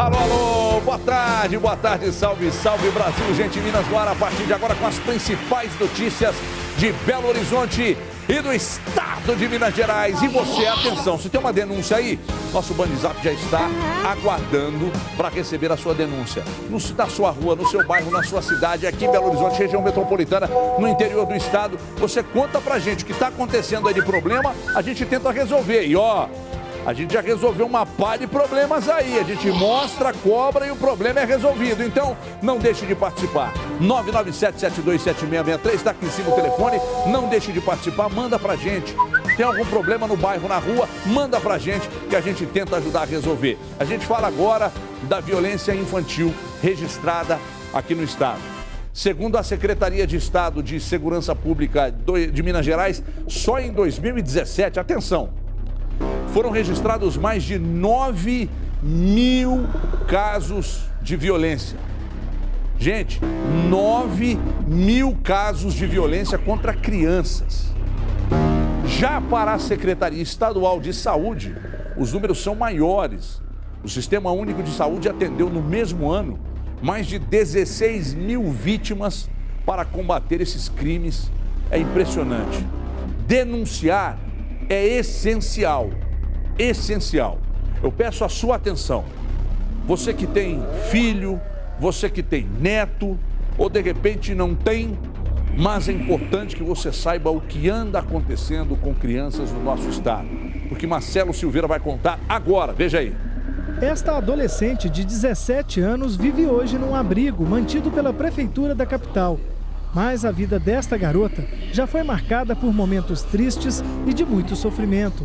Alô, boa tarde, salve, salve Brasil, gente, Minas no ar, a partir de agora com as principais notícias de Belo Horizonte e do estado de Minas Gerais. E você, atenção, se tem uma denúncia aí, nosso Bandzap já está aguardando para receber a sua denúncia. Na sua rua, no seu bairro, na sua cidade, aqui em Belo Horizonte, região metropolitana, no interior do estado. Você conta pra gente o que está acontecendo aí de problema, a gente tenta resolver. E ó, a gente já resolveu uma pá de problemas aí. A gente mostra, cobra e o problema é resolvido. Então, não deixe de participar. 997-727663, está aqui em cima o telefone. Não deixe de participar, manda pra gente. Tem algum problema no bairro, na rua, manda pra gente que a gente tenta ajudar a resolver. A gente fala agora da violência infantil registrada aqui no estado. Segundo a Secretaria de Estado de Segurança Pública de Minas Gerais, só em 2017, atenção, foram registrados mais de 9 mil casos de violência. Gente, 9 mil casos de violência contra crianças. Já para a Secretaria Estadual de Saúde, os números são maiores. O Sistema Único de Saúde atendeu no mesmo ano mais de 16 mil vítimas para combater esses crimes. É impressionante. Denunciar é essencial. Essencial. Eu peço a sua atenção. Você que tem filho, você que tem neto, ou de repente não tem, mas é importante que você saiba o que anda acontecendo com crianças no nosso estado. Porque Marcelo Silveira vai contar agora, veja aí. Esta adolescente de 17 anos vive hoje num abrigo mantido pela prefeitura da capital. Mas a vida desta garota já foi marcada por momentos tristes e de muito sofrimento.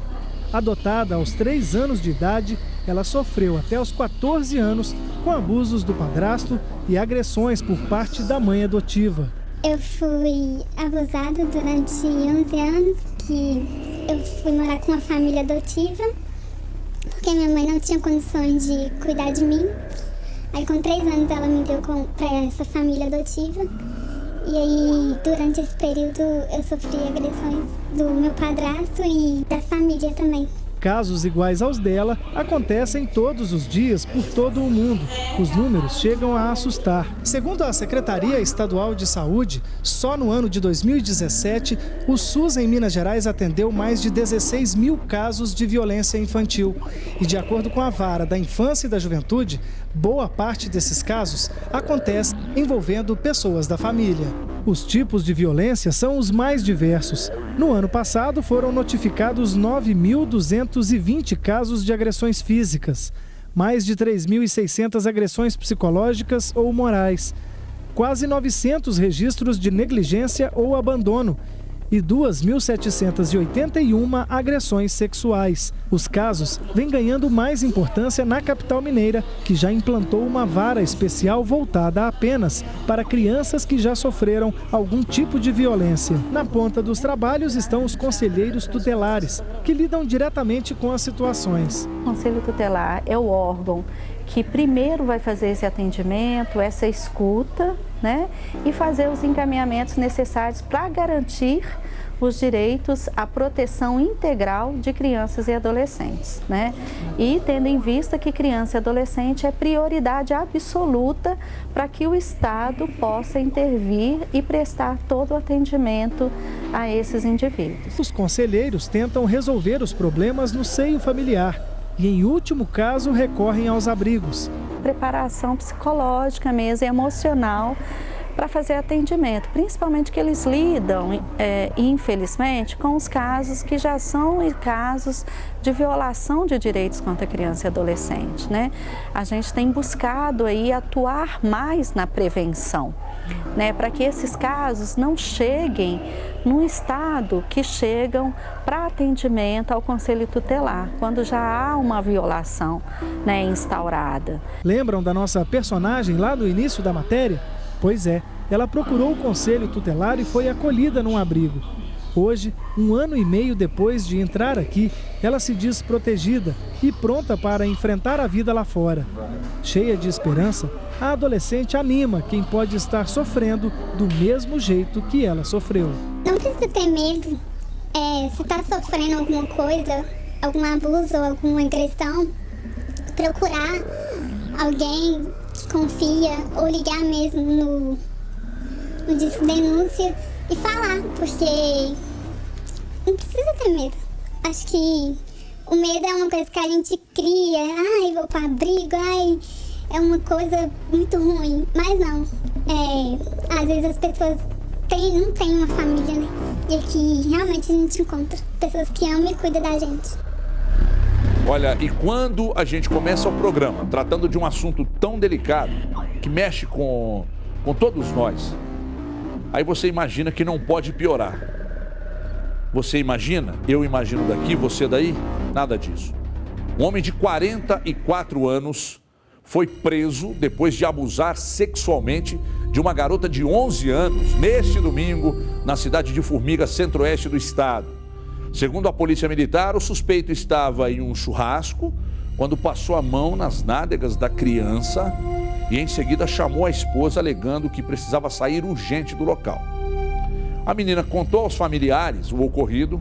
Adotada aos 3 anos de idade, ela sofreu até os 14 anos com abusos do padrasto e agressões por parte da mãe adotiva. Eu fui abusada durante 11 anos, que eu fui morar com uma família adotiva, porque minha mãe não tinha condições de cuidar de mim. Aí com 3 anos ela me deu para essa família adotiva. E aí, durante esse período, eu sofri agressões do meu padrasto e da família também. Casos iguais aos dela acontecem todos os dias por todo o mundo. Os números chegam a assustar. Segundo a Secretaria Estadual de Saúde, só no ano de 2017, o SUS em Minas Gerais atendeu mais de 16 mil casos de violência infantil. E de acordo com a Vara da Infância e da Juventude, boa parte desses casos acontece envolvendo pessoas da família. Os tipos de violência são os mais diversos. No ano passado, foram notificados 9.220 casos de agressões físicas, mais de 3.600 agressões psicológicas ou morais, quase 900 registros de negligência ou abandono e 2.781 agressões sexuais. Os casos vêm ganhando mais importância na capital mineira, que já implantou uma vara especial voltada apenas para crianças que já sofreram algum tipo de violência. Na ponta dos trabalhos estão os conselheiros tutelares, que lidam diretamente com as situações. O Conselho Tutelar é o órgão que primeiro vai fazer esse atendimento, essa escuta, né, e fazer os encaminhamentos necessários para garantir os direitos à proteção integral de crianças e adolescentes, né? E tendo em vista que criança e adolescente é prioridade absoluta para que o Estado possa intervir e prestar todo o atendimento a esses indivíduos. Os conselheiros tentam resolver os problemas no seio familiar e, em último caso, recorrem aos abrigos. Preparação psicológica mesmo, emocional, para fazer atendimento, principalmente que eles lidam, infelizmente, com os casos que já são casos de violação de direitos contra criança e adolescente, né? A gente tem buscado aí atuar mais na prevenção, né, para que esses casos não cheguem no estado que chegam para atendimento ao Conselho Tutelar, quando já há uma violação, né, instaurada. Lembram da nossa personagem lá no início da matéria? Pois é, ela procurou o Conselho Tutelar e foi acolhida num abrigo. Hoje, 1 ano e meio depois de entrar aqui, ela se diz protegida e pronta para enfrentar a vida lá fora. Cheia de esperança, a adolescente anima quem pode estar sofrendo do mesmo jeito que ela sofreu. Não precisa ter medo. Se está sofrendo alguma coisa, algum abuso ou alguma agressão, procurar alguém que confia ou ligar mesmo no disco denúncia e falar, porque não precisa ter medo. Acho que o medo é uma coisa que a gente cria, ai, vou para abrigo, ai, é uma coisa muito ruim, mas não. Às vezes as pessoas não têm uma família, né? E aqui realmente a gente encontra pessoas que amam e cuidam da gente. Olha, e quando a gente começa o programa tratando de um assunto tão delicado, que mexe com todos nós, aí você imagina que não pode piorar. Você imagina, eu imagino daqui, você daí, nada disso. Um homem de 44 anos foi preso depois de abusar sexualmente de uma garota de 11 anos, neste domingo, na cidade de Formiga, centro-oeste do estado. Segundo a polícia militar, o suspeito estava em um churrasco quando passou a mão nas nádegas da criança e em seguida chamou a esposa alegando que precisava sair urgente do local. A menina contou aos familiares o ocorrido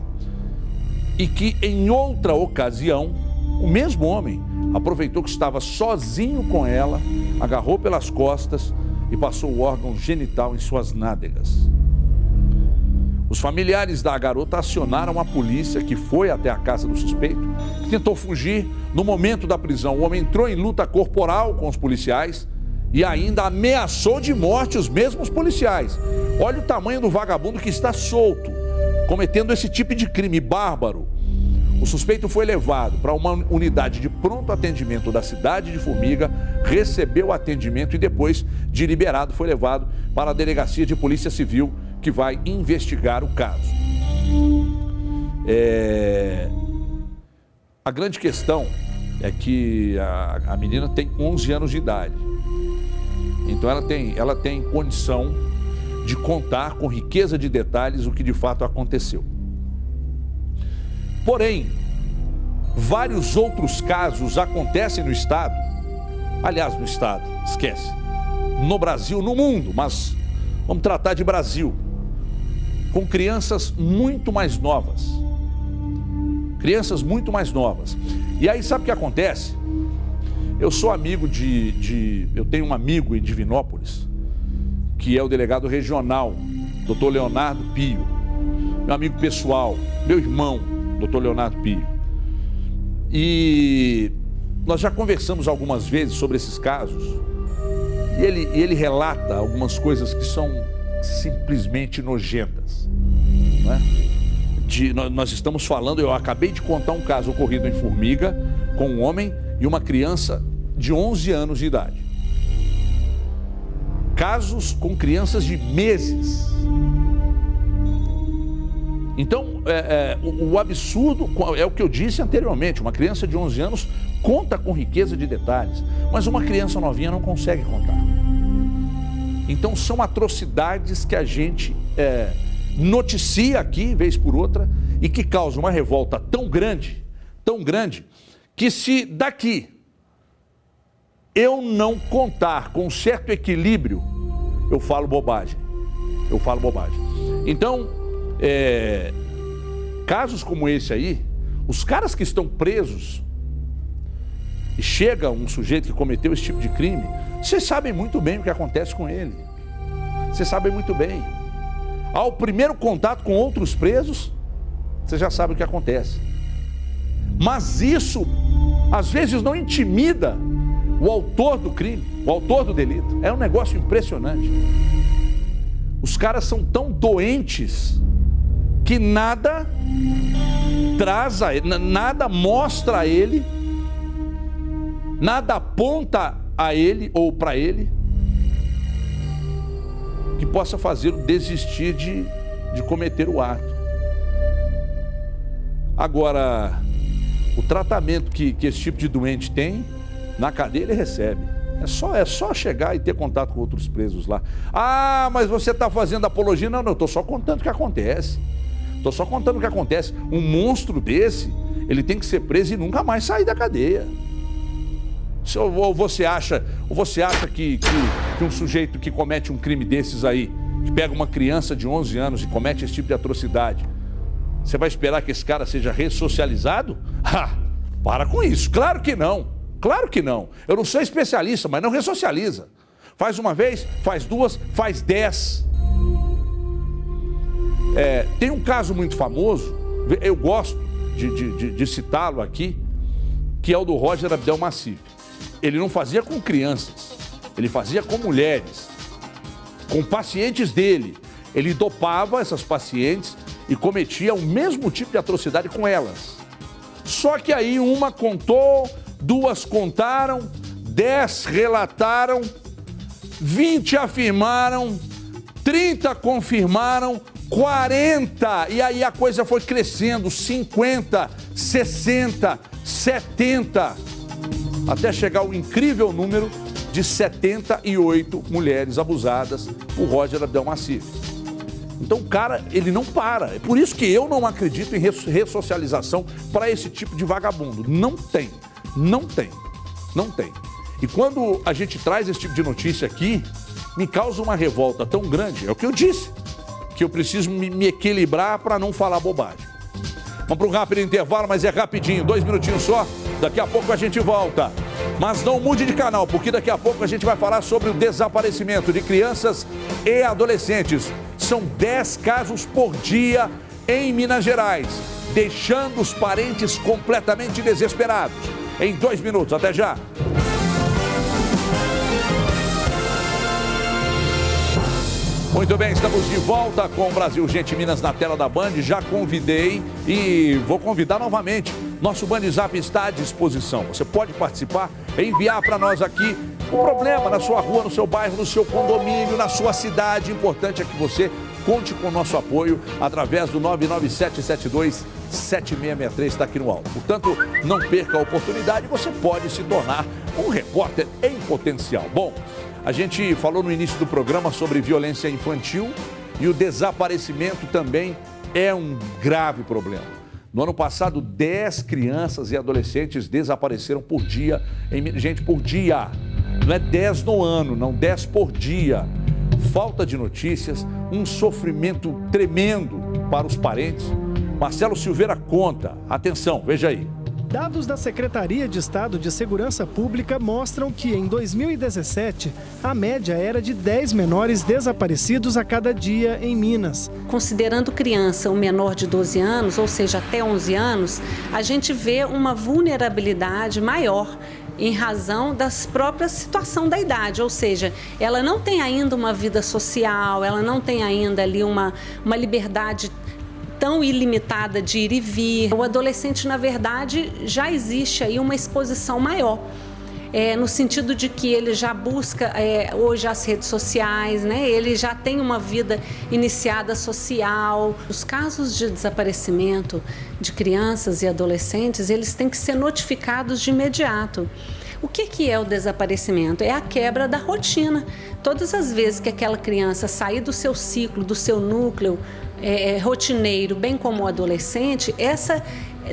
e que em outra ocasião, o mesmo homem aproveitou que estava sozinho com ela, agarrou pelas costas e passou o órgão genital em suas nádegas. Os familiares da garota acionaram a polícia, que foi até a casa do suspeito, que tentou fugir. No momento da prisão, o homem entrou em luta corporal com os policiais e ainda ameaçou de morte os mesmos policiais. Olha o tamanho do vagabundo que está solto, cometendo esse tipo de crime bárbaro. O suspeito foi levado para uma unidade de pronto atendimento da cidade de Formiga, recebeu atendimento e depois de liberado foi levado para a delegacia de polícia civil, que vai investigar o caso. A grande questão é que a menina tem 11 anos de idade. Então ela tem condição de contar com riqueza de detalhes o que de fato aconteceu. Porém, vários outros casos acontecem no estado. Aliás, no estado, esquece. No Brasil, no mundo, mas vamos tratar de Brasil. Com crianças muito mais novas. Crianças muito mais novas. E aí, sabe o que acontece? Eu sou amigo eu tenho um amigo em Divinópolis, que é o delegado regional, Dr. Leonardo Pio. Meu amigo pessoal, meu irmão, Dr. Leonardo Pio. E nós já conversamos algumas vezes sobre esses casos. E ele relata algumas coisas que são simplesmente nojentas, não é? Nós estamos falando, eu acabei de contar um caso ocorrido em Formiga com um homem e uma criança de 11 anos de idade. Casos com crianças de meses. Então, o absurdo é o que eu disse anteriormente, uma criança de 11 anos conta com riqueza de detalhes, mas uma criança novinha não consegue contar. Então, são atrocidades que a gente noticia aqui, vez por outra, e que causam uma revolta tão grande, que se daqui eu não contar com certo equilíbrio, eu falo bobagem. Então, casos como esse aí, os caras que estão presos e chega um sujeito que cometeu esse tipo de crime, vocês sabem muito bem o que acontece com ele. Vocês sabem muito bem. Ao primeiro contato com outros presos, você já sabe o que acontece. Mas isso, às vezes, não intimida o autor do crime, o autor do delito. É um negócio impressionante. Os caras são tão doentes que nada traz a ele, nada mostra a ele, nada aponta a ele ou para ele que possa fazê-lo desistir de cometer o ato. Agora, o tratamento que esse tipo de doente tem, na cadeia ele recebe. É só chegar e ter contato com outros presos lá. Ah, mas você está fazendo apologia? Não, eu estou só contando o que acontece. Um monstro desse, ele tem que ser preso e nunca mais sair da cadeia. Ou você acha que um sujeito que comete um crime desses aí, que pega uma criança de 11 anos e comete esse tipo de atrocidade, você vai esperar que esse cara seja ressocializado? Para com isso, claro que não. Claro que não. Eu não sou especialista, mas não ressocializa. Faz uma vez, faz duas, faz 10. Tem um caso muito famoso, eu gosto de citá-lo aqui, que é o do Roger Abdelmassif. Ele não fazia com crianças, ele fazia com mulheres, com pacientes dele. Ele dopava essas pacientes e cometia o mesmo tipo de atrocidade com elas. Só que aí uma contou, 2 contaram, 10 relataram, 20 afirmaram, 30 confirmaram, 40, e aí a coisa foi crescendo, 50, 60, 70, até chegar ao incrível número de 78 mulheres abusadas por Roger Abdelmassif. Então o cara, ele não para. É por isso que eu não acredito em ressocialização para esse tipo de vagabundo. Não tem, não tem, não tem. E quando a gente traz esse tipo de notícia aqui, me causa uma revolta tão grande, é o que eu disse, que eu preciso me equilibrar para não falar bobagem. Vamos para um rápido intervalo, mas é rapidinho, 2 minutinhos só, daqui a pouco a gente volta. Mas não mude de canal, porque daqui a pouco a gente vai falar sobre o desaparecimento de crianças e adolescentes. São 10 casos por dia em Minas Gerais, deixando os parentes completamente desesperados. Em 2 minutos, até já. Muito bem, estamos de volta com o Brasil Gente Minas na tela da Band. Já convidei e vou convidar novamente. Nosso Band Zap está à disposição. Você pode participar, enviar para nós aqui o problema na sua rua, no seu bairro, no seu condomínio, na sua cidade. O importante é que você conte com o nosso apoio através do 997727663, está aqui no alto. Portanto, não perca a oportunidade, você pode se tornar um repórter em potencial. Bom, a gente falou no início do programa sobre violência infantil e o desaparecimento também é um grave problema. No ano passado, 10 crianças e adolescentes desapareceram por dia. Gente, por dia. Não é 10 no ano, não, 10 por dia. Falta de notícias, um sofrimento tremendo para os parentes. Marcelo Silveira conta. Atenção, veja aí. Dados da Secretaria de Estado de Segurança Pública mostram que, em 2017, a média era de 10 menores desaparecidos a cada dia em Minas. Considerando criança um menor de 12 anos, ou seja, até 11 anos, a gente vê uma vulnerabilidade maior em razão da própria situação da idade, ou seja, ela não tem ainda uma vida social, ela não tem ainda ali uma liberdade tão ilimitada de ir e vir. O adolescente, na verdade, já existe aí uma exposição maior, no sentido de que ele já busca hoje as redes sociais, né? Ele já tem uma vida iniciada social. Os casos de desaparecimento de crianças e adolescentes, eles têm que ser notificados de imediato. O que é o desaparecimento? É a quebra da rotina. Todas as vezes que aquela criança sair do seu ciclo, do seu núcleo rotineiro, bem como o adolescente, essa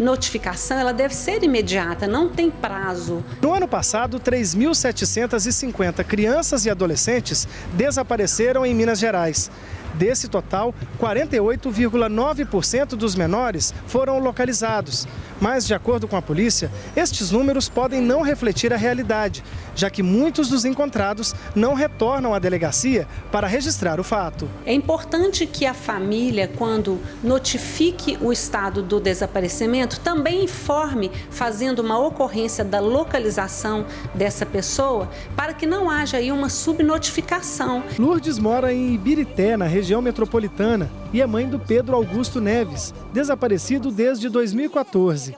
notificação ela deve ser imediata, não tem prazo. No ano passado, 3.750 crianças e adolescentes desapareceram em Minas Gerais. Desse total, 48,9% dos menores foram localizados. Mas, de acordo com a polícia, estes números podem não refletir a realidade, já que muitos dos encontrados não retornam à delegacia para registrar o fato. É importante que a família, quando notifique o estado do desaparecimento, também informe, fazendo uma ocorrência da localização dessa pessoa, para que não haja aí uma subnotificação. Lourdes mora em Ibirité, na região metropolitana, e é mãe do Pedro Augusto Neves, desaparecido desde 2014.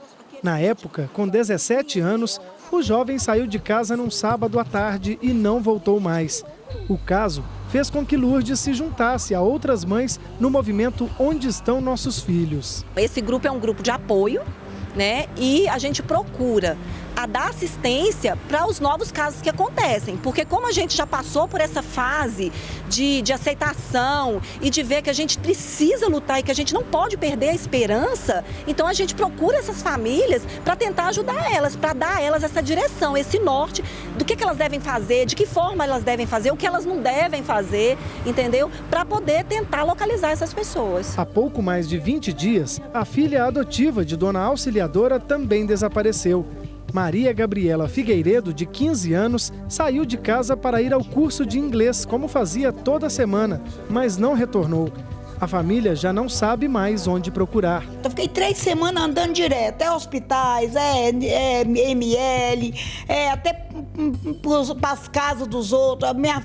Na época, com 17 anos, o jovem saiu de casa num sábado à tarde e não voltou mais. O caso fez com que Lourdes se juntasse a outras mães no movimento Onde Estão Nossos Filhos. Esse grupo é um grupo de apoio, né? E a gente procura dar assistência para os novos casos que acontecem, porque como a gente já passou por essa fase de aceitação e de ver que a gente precisa lutar e que a gente não pode perder a esperança, então a gente procura essas famílias para tentar ajudar elas, para dar a elas essa direção, esse norte do que elas devem fazer, de que forma elas devem fazer, o que elas não devem fazer, entendeu? Para poder tentar localizar essas pessoas. Há pouco mais de 20 dias, a filha adotiva de Dona Auxiliadora também desapareceu. Maria Gabriela Figueiredo, de 15 anos, saiu de casa para ir ao curso de inglês, como fazia toda semana, mas não retornou. A família já não sabe mais onde procurar. Eu fiquei 3 semanas andando direto, hospitais, ML, até para as casas dos outros. Meus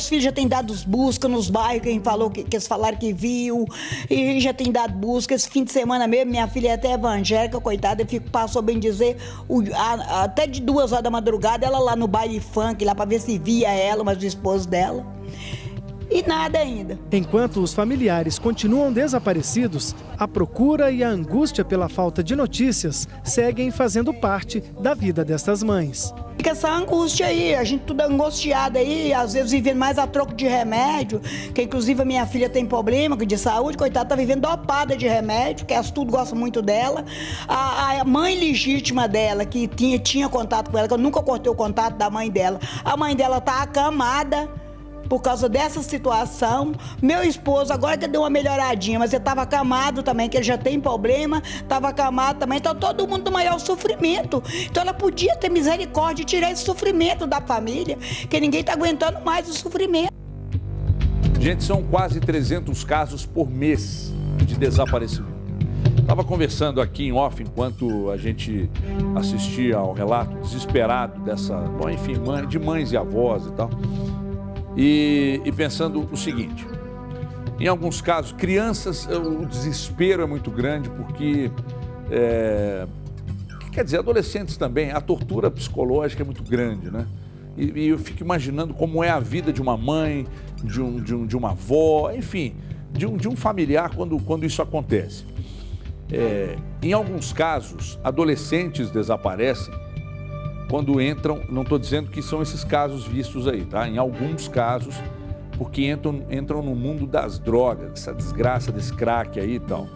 filhos já têm dado busca nos bairros, quem falou que eles falaram que viu, e já tem dado busca. Esse fim de semana mesmo, minha filha é até evangélica, coitada, passou bem dizer, até de 2 horas da madrugada, ela lá no baile funk, lá para ver se via ela, mas o esposo dela. E nada ainda. Enquanto os familiares continuam desaparecidos, a procura e a angústia pela falta de notícias seguem fazendo parte da vida destas mães. Fica essa angústia aí, a gente tudo angustiado aí, às vezes vivendo mais a troco de remédio, que inclusive a minha filha tem problema de saúde, coitada, tá vivendo dopada de remédio, que as tudo gostam muito dela. A mãe legítima dela, que tinha contato com ela, que eu nunca cortei o contato da mãe dela, a mãe dela tá acamada por causa dessa situação. Meu esposo, agora que deu uma melhoradinha, mas ele estava acamado também, que ele já tem problema, estava acamado também, então todo mundo no maior sofrimento. Então ela podia ter misericórdia e tirar esse sofrimento da família, que ninguém está aguentando mais o sofrimento. Gente, são quase 300 casos por mês de desaparecimento. Estava conversando aqui em off, enquanto a gente assistia ao relato desesperado dessa, bom, enfim, de mães e avós e tal. E pensando o seguinte, em alguns casos, crianças, o desespero é muito grande porque, quer dizer, adolescentes também, a tortura psicológica é muito grande, né? E eu fico imaginando como é a vida de uma mãe, de uma avó, enfim, de um familiar quando isso acontece. Em alguns casos, adolescentes desaparecem quando entram, não estou dizendo que são esses casos vistos aí, tá? Em alguns casos, porque entram no mundo das drogas, essa desgraça desse crack aí e tal.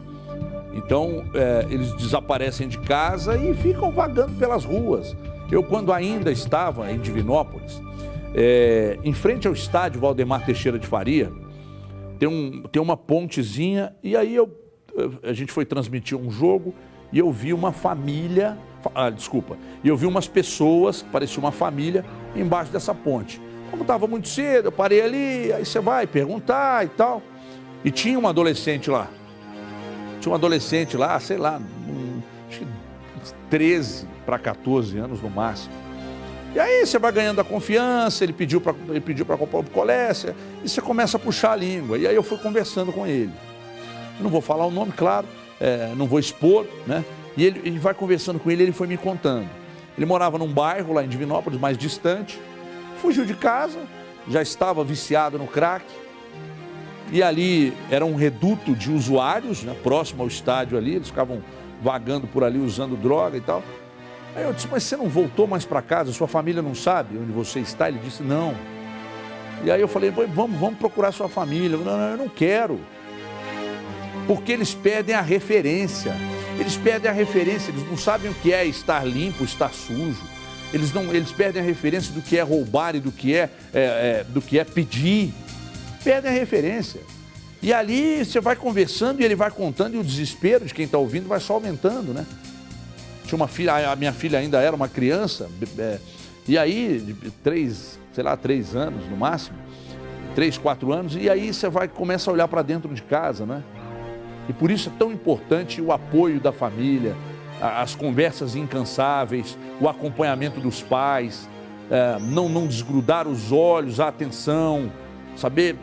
Então, eles desaparecem de casa e ficam vagando pelas ruas. Eu, quando ainda estava em Divinópolis, em frente ao estádio Valdemar Teixeira de Faria, tem uma pontezinha, e aí a gente foi transmitir um jogo e eu vi uma família... E eu vi umas pessoas, que parecia uma família, embaixo dessa ponte. Como estava muito cedo, eu parei ali, aí você vai perguntar e tal. E tinha um adolescente lá. Sei lá, acho que 13 para 14 anos no máximo. E aí você vai ganhando a confiança, ele pediu para comprar o picolé, e você começa a puxar a língua. E aí eu fui conversando com ele. Eu não vou falar o nome, claro, não vou expor, né? E ele vai conversando com ele foi me contando. Ele morava num bairro lá em Divinópolis, mais distante, fugiu de casa, já estava viciado no crack, e ali era um reduto de usuários, né, próximo ao estádio ali, eles ficavam vagando por ali usando droga e tal. Aí eu disse, mas você não voltou mais para casa, sua família não sabe onde você está? Ele disse, não. E aí eu falei, vamos procurar sua família. Não, eu não quero. Porque eles perdem a referência. Eles não sabem o que é estar limpo, estar sujo. Eles perdem a referência do que é roubar e do que é pedir. Perdem a referência. E ali você vai conversando e ele vai contando, e o desespero de quem está ouvindo vai só aumentando, né? Tinha uma filha, a minha filha ainda era uma criança, e aí, de 3 anos no máximo, 3, 4 anos, e aí você começa a olhar para dentro de casa, né? E por isso é tão importante o apoio da família, as conversas incansáveis, o acompanhamento dos pais, não desgrudar os olhos, a atenção, saber,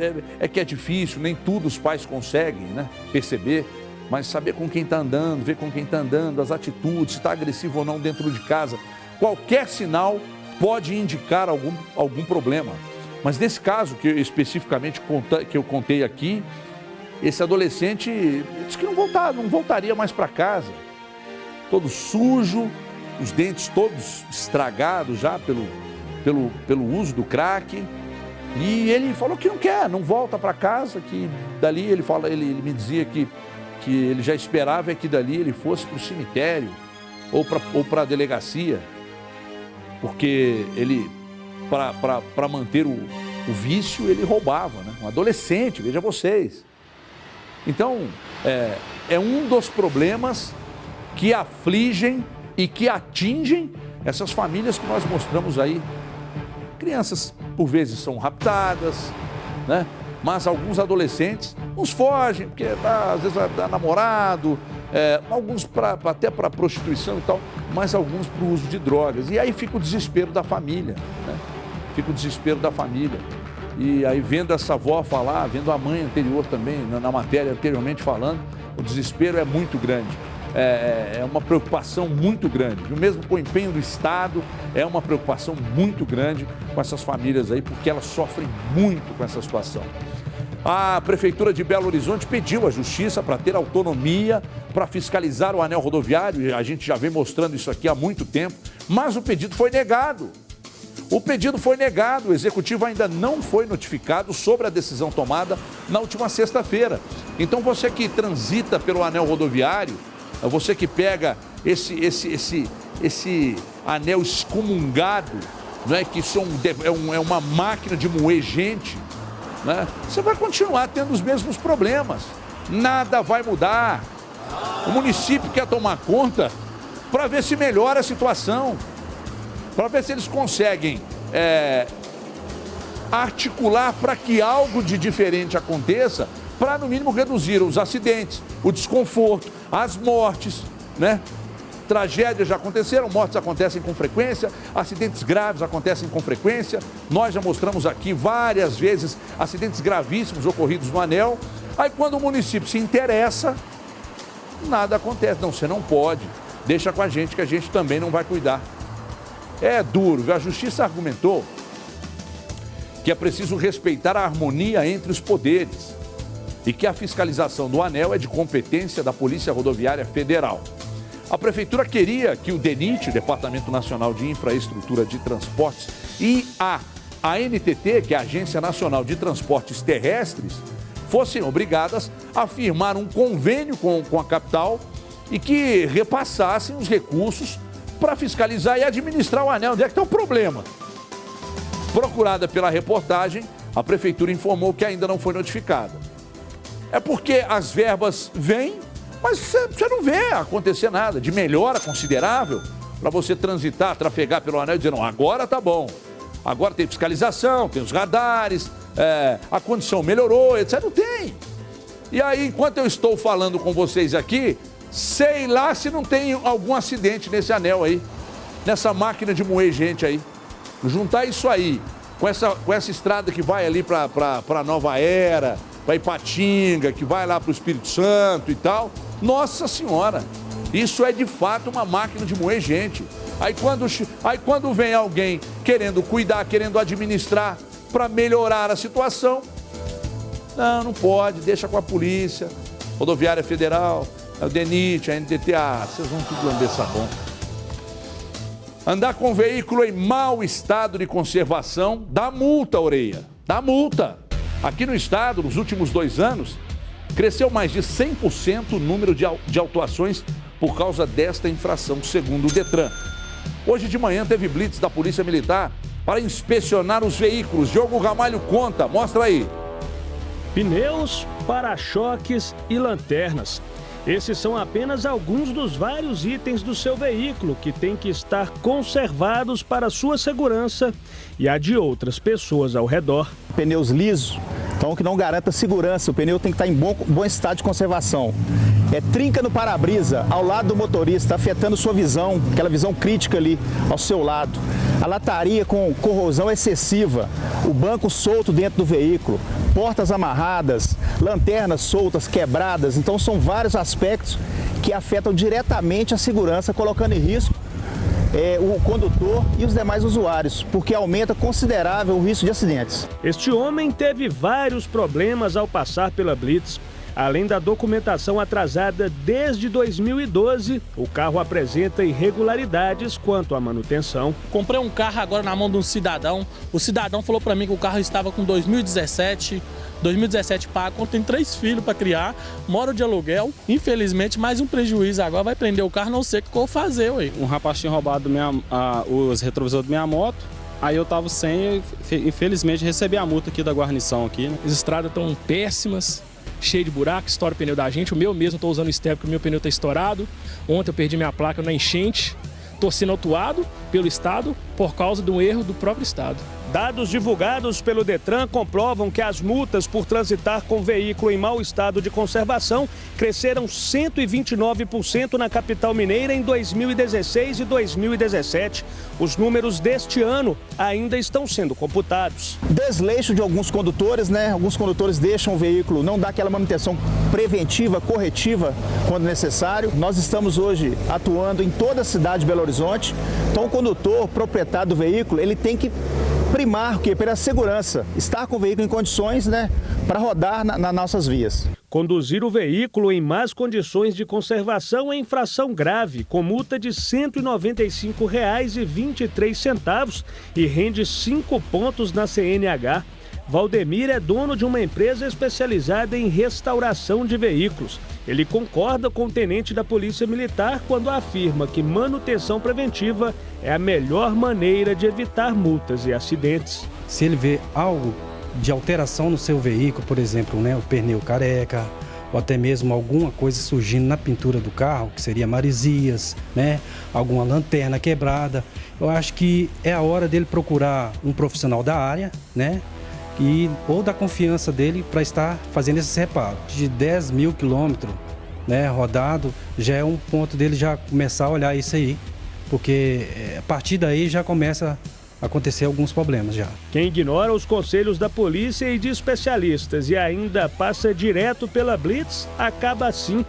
que é difícil, nem tudo os pais conseguem, né, perceber, mas saber com quem está andando, ver com quem está andando, as atitudes, se está agressivo ou não dentro de casa. Qualquer sinal pode indicar algum problema. Mas nesse caso, especificamente que eu contei aqui, esse adolescente disse que não voltaria mais para casa. Todo sujo, os dentes todos estragados já pelo uso do crack. E ele falou que não volta para casa, que dali ele me dizia que ele já esperava que dali ele fosse para o cemitério ou para a delegacia, porque ele, para manter o vício, ele roubava, né? Um adolescente, veja vocês. Então, é um dos problemas que afligem e que atingem essas famílias que nós mostramos aí. Crianças, por vezes, são raptadas, né? Mas alguns adolescentes, uns fogem, porque às vezes vai dar namorado, alguns até para prostituição e tal, mas alguns para o uso de drogas. E aí fica o desespero da família, né? Fica o desespero da família. E aí vendo essa avó falar, vendo a mãe anterior também, na matéria anteriormente falando, o desespero é muito grande. É uma preocupação muito grande. E mesmo com o empenho do Estado, é uma preocupação muito grande com essas famílias aí, porque elas sofrem muito com essa situação. A Prefeitura de Belo Horizonte pediu à Justiça para ter autonomia para fiscalizar o anel rodoviário. A gente já vem mostrando isso aqui há muito tempo, mas o pedido foi negado. O pedido foi negado, o Executivo ainda não foi notificado sobre a decisão tomada na última sexta-feira. Então você que transita pelo anel rodoviário, você que pega esse anel excomungado, né, que é uma máquina de moer gente, né, você vai continuar tendo os mesmos problemas. Nada vai mudar. O município quer tomar conta para ver se melhora a situação, para ver se eles conseguem articular para que algo de diferente aconteça, para no mínimo reduzir os acidentes, o desconforto, as mortes, né? Tragédias já aconteceram, mortes acontecem com frequência, acidentes graves acontecem com frequência. Nós já mostramos aqui várias vezes acidentes gravíssimos ocorridos no anel. Aí quando o município se interessa, nada acontece. Não, você não pode, deixa com a gente que a gente também não vai cuidar. É duro, viu? A Justiça argumentou que é preciso respeitar a harmonia entre os poderes e que a fiscalização do anel é de competência da Polícia Rodoviária Federal. A Prefeitura queria que o DENIT, Departamento Nacional de Infraestrutura de Transportes, e a ANTT, que é a Agência Nacional de Transportes Terrestres, fossem obrigadas a firmar um convênio com a capital e que repassassem os recursos para fiscalizar e administrar o anel. Onde é que está o problema? Procurada pela reportagem, a Prefeitura informou que ainda não foi notificada. É porque as verbas vêm, mas você não vê acontecer nada de melhora considerável para você transitar, trafegar pelo anel e dizer, não, agora tá bom. Agora tem fiscalização, tem os radares, a condição melhorou, etc. Não tem. E aí, enquanto eu estou falando com vocês aqui, sei lá se não tem algum acidente nesse anel aí, nessa máquina de moer gente aí. Juntar isso aí com essa estrada que vai ali para Nova Era, para Ipatinga, que vai lá para o Espírito Santo e tal. Nossa Senhora, isso é de fato uma máquina de moer gente. Aí quando vem alguém querendo cuidar, querendo administrar para melhorar a situação, não pode, deixa com a Polícia Rodoviária Federal, o DENIT, a ANTT, vocês vão tudo lamber sabão. Andar com veículo em mau estado de conservação dá multa, Oreia, dá multa. Aqui no estado, nos últimos 2 anos, cresceu mais de 100% o número de autuações por causa desta infração, segundo o Detran. Hoje de manhã teve blitz da Polícia Militar para inspecionar os veículos. Diogo Ramalho conta, mostra aí. Pneus, para-choques e lanternas. Esses são apenas alguns dos vários itens do seu veículo que têm que estar conservados para sua segurança e a de outras pessoas ao redor. Pneus lisos, então que não garanta segurança, o pneu tem que estar em bom estado de conservação. Trinca no para-brisa, ao lado do motorista, afetando sua visão, aquela visão crítica ali ao seu lado. A lataria com corrosão excessiva, o banco solto dentro do veículo, portas amarradas, lanternas soltas, quebradas. Então são vários aspectos que afetam diretamente a segurança, colocando em risco o condutor e os demais usuários, porque aumenta considerável o risco de acidentes. Este homem teve vários problemas ao passar pela blitz. Além da documentação atrasada desde 2012, o carro apresenta irregularidades quanto à manutenção. Comprei um carro agora na mão de um cidadão. O cidadão falou para mim que o carro estava com 2017 pago, tem 3 filhos para criar, moro de aluguel. Infelizmente, mais um prejuízo agora, vai prender o carro, não sei o que eu vou fazer. Ué. Um rapaz tinha roubado os retrovisores da minha moto. Aí eu tava sem e infelizmente recebi a multa aqui da guarnição aqui, né? As estradas estão péssimas, cheio de buraco, estoura o pneu da gente. O meu mesmo, estou usando o step porque o meu pneu está estourado. Ontem eu perdi minha placa na enchente. estou sendo autuado pelo Estado por causa de um erro do próprio Estado. Dados divulgados pelo Detran comprovam que as multas por transitar com veículo em mau estado de conservação cresceram 129% na capital mineira em 2016 e 2017. Os números deste ano ainda estão sendo computados. Desleixo de alguns condutores, né? Alguns condutores deixam o veículo, não dá aquela manutenção preventiva, corretiva, quando necessário. Nós estamos hoje atuando em toda a cidade de Belo Horizonte. Então, o condutor, proprietário do veículo, ele tem que primar o quê? Pela segurança, estar com o veículo em condições, né, para rodar nas nossas vias. Conduzir o veículo em más condições de conservação é infração grave, com multa de R$ 195,23 e rende 5 pontos na CNH. Valdemir é dono de uma empresa especializada em restauração de veículos. Ele concorda com o tenente da Polícia Militar quando afirma que manutenção preventiva é a melhor maneira de evitar multas e acidentes. Se ele vê algo de alteração no seu veículo, por exemplo, né, o pneu careca, ou até mesmo alguma coisa surgindo na pintura do carro, que seria maresias, né, alguma lanterna quebrada, eu acho que é a hora dele procurar um profissional da área, né, ou da confiança dele para estar fazendo esse reparo. De 10 mil quilômetros, né, rodado, já é um ponto dele já começar a olhar isso aí, porque a partir daí já começa a acontecer alguns problemas já. Quem ignora os conselhos da polícia e de especialistas e ainda passa direto pela blitz, acaba assim,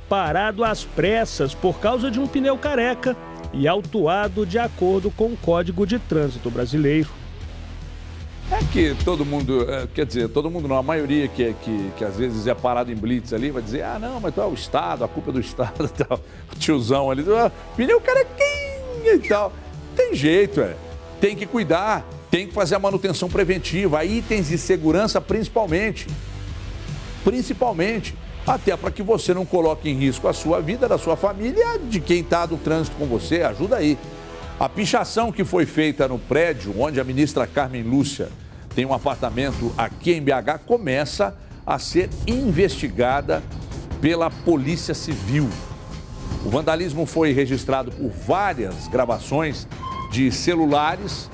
parado às pressas por causa de um pneu careca e autuado de acordo com o Código de Trânsito Brasileiro. É que todo mundo, quer dizer, todo mundo não, a maioria que às vezes é parado em blitz ali vai dizer, ah não, mas tu é o Estado, a culpa é do Estado e tal. O tiozão ali, pneu carequinha e tal. Tem jeito, tem que cuidar, tem que fazer a manutenção preventiva, itens de segurança principalmente, até para que você não coloque em risco a sua vida, da sua família, de quem está no trânsito com você, ajuda aí. A pichação que foi feita no prédio onde a ministra Carmen Lúcia tem um apartamento aqui em BH começa a ser investigada pela Polícia Civil. O vandalismo foi registrado por várias gravações de celulares.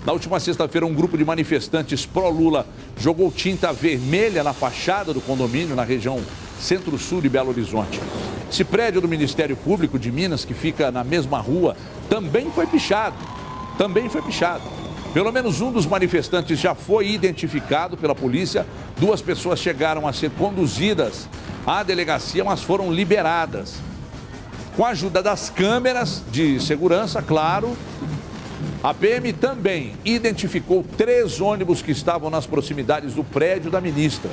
Na última sexta-feira, um grupo de manifestantes pró-Lula jogou tinta vermelha na fachada do condomínio na região centro-sul de Belo Horizonte. Esse prédio do Ministério Público de Minas, que fica na mesma rua, também foi pichado. Pelo menos um dos manifestantes já foi identificado pela polícia. 2 pessoas chegaram a ser conduzidas à delegacia, mas foram liberadas. Com a ajuda das câmeras de segurança, claro, a PM também identificou 3 ônibus que estavam nas proximidades do prédio da ministra.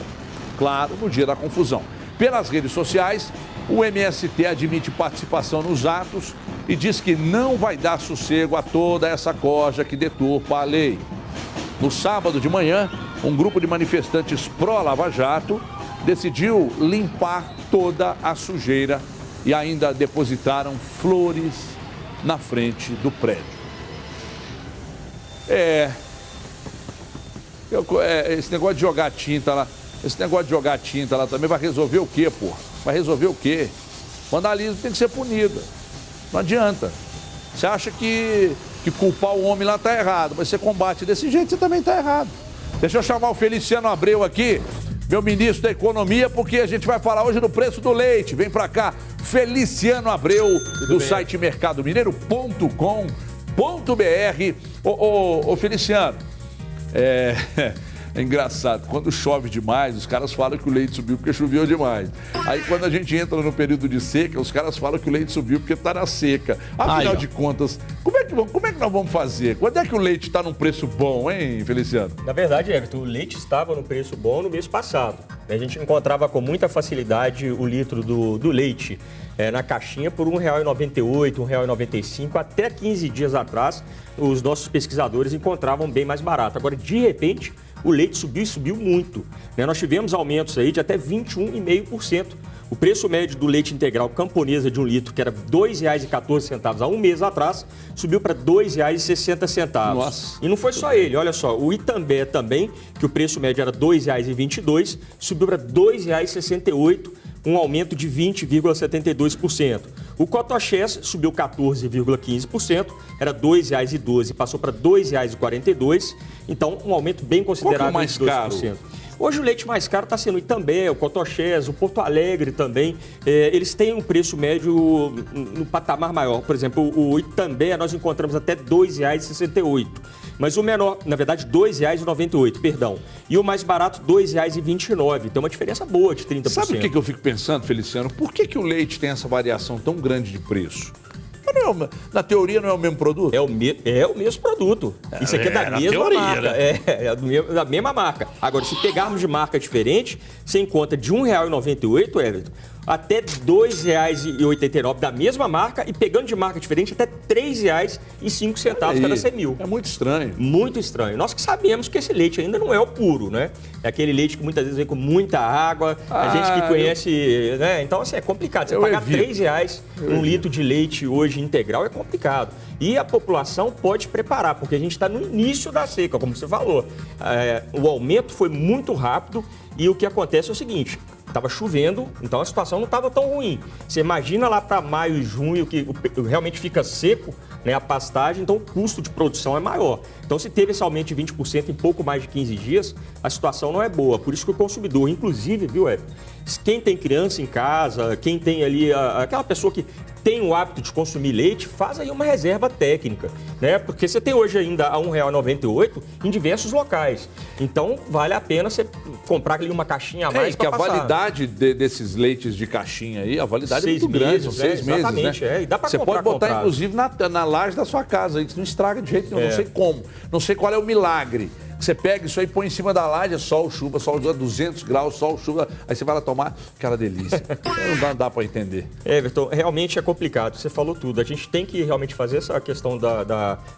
Claro, no dia da confusão. Pelas redes sociais, o MST admite participação nos atos e diz que não vai dar sossego a toda essa corja que deturpa a lei. No sábado de manhã, um grupo de manifestantes pró-Lava Jato decidiu limpar toda a sujeira e ainda depositaram flores na frente do prédio. Esse negócio de jogar tinta lá, também vai resolver o quê, pô? Vai resolver o quê? Vandalismo tem que ser punido. Não adianta. Você acha que culpar o homem lá tá errado, mas você combate desse jeito, você também tá errado. Deixa eu chamar o Feliciano Abreu aqui, meu ministro da Economia, porque a gente vai falar hoje do preço do leite. Vem pra cá, Feliciano Abreu, do site mercadomineiro.com.br. Ô Feliciano, é engraçado, quando chove demais, os caras falam que o leite subiu porque choveu demais. Aí quando a gente entra no período de seca, os caras falam que o leite subiu porque está na seca. Afinal de contas, como é que nós vamos fazer? Quando é que o leite está num preço bom, hein, Feliciano? Na verdade, Everton, o leite estava num preço bom no mês passado. A gente encontrava com muita facilidade o litro do leite na caixinha por R$ 1,98, R$ 1,95. Até 15 dias atrás, os nossos pesquisadores encontravam bem mais barato. Agora, de repente, o leite subiu muito. Nós tivemos aumentos aí de até 21,5%. O preço médio do leite integral camponesa de 1 litro, que era R$ 2,14 há um mês atrás, subiu para R$ 2,60. Nossa. E não foi só ele, olha só, o Itambé também, que o preço médio era R$ 2,22, subiu para R$ 2,68, um aumento de 20,72%. O Cotoxés subiu 14,15%, era R$ 2,12, passou para R$ 2,42, então um aumento bem considerável. Qual que é o mais caro? Hoje o leite mais caro está sendo o Itambé, o Cotoxés, o Porto Alegre também. Eles têm um preço médio no patamar maior. Por exemplo, o Itambé nós encontramos até R$ 2,68. Mas o menor, na verdade, R$ 2,98, perdão. E o mais barato, R$ 2,29. Tem uma diferença boa de 30%. Sabe o que eu fico pensando, Feliciano? Por que o leite tem essa variação tão grande de preço? Na teoria não é o mesmo produto? É o mesmo produto. Isso aqui é da mesma teoria, marca. Né? É da mesma marca. Agora, se pegarmos de marca diferente, você encontra de R$ 1,98, Everton, até R$ 2,89 da mesma marca e pegando de marca diferente até R$ 3,05 cada 100 mil. É muito estranho. Muito estranho. Nós que sabemos que esse leite ainda não é o puro, né? É aquele leite que muitas vezes vem com muita água, a gente que conhece, né? Então, assim, é complicado. Você pagar R$ 3,00 um litro de leite hoje integral é complicado. E a população pode preparar, porque a gente está no início da seca, como você falou. O aumento foi muito rápido e o que acontece é o seguinte: estava chovendo, então a situação não estava tão ruim. Você imagina lá para maio e junho que realmente fica seco, né, a pastagem, então o custo de produção é maior. Então, se teve esse aumento de 20% em pouco mais de 15 dias, a situação não é boa. Por isso que o consumidor, inclusive, viu, Everton, quem tem criança em casa, quem tem ali aquela pessoa que tem o hábito de consumir leite, faz aí uma reserva técnica, né? Porque você tem hoje ainda a R$ 1,98 em diversos locais. Então, vale a pena você comprar ali uma caixinha a mais para passar. A validade desses leites de caixinha aí, a validade é muito grande, são 6 meses, exatamente, né? E dá pra você comprar, pode botar, inclusive, na laje da sua casa, aí, que não estraga de jeito nenhum, não sei como. Não sei qual é o milagre. Você pega isso aí, põe em cima da laje, é sol, chuva, 200 graus, sol, chuva, aí você vai lá tomar aquela delícia. Não dá para entender. Everton, realmente é complicado, você falou tudo. A gente tem que realmente fazer essa questão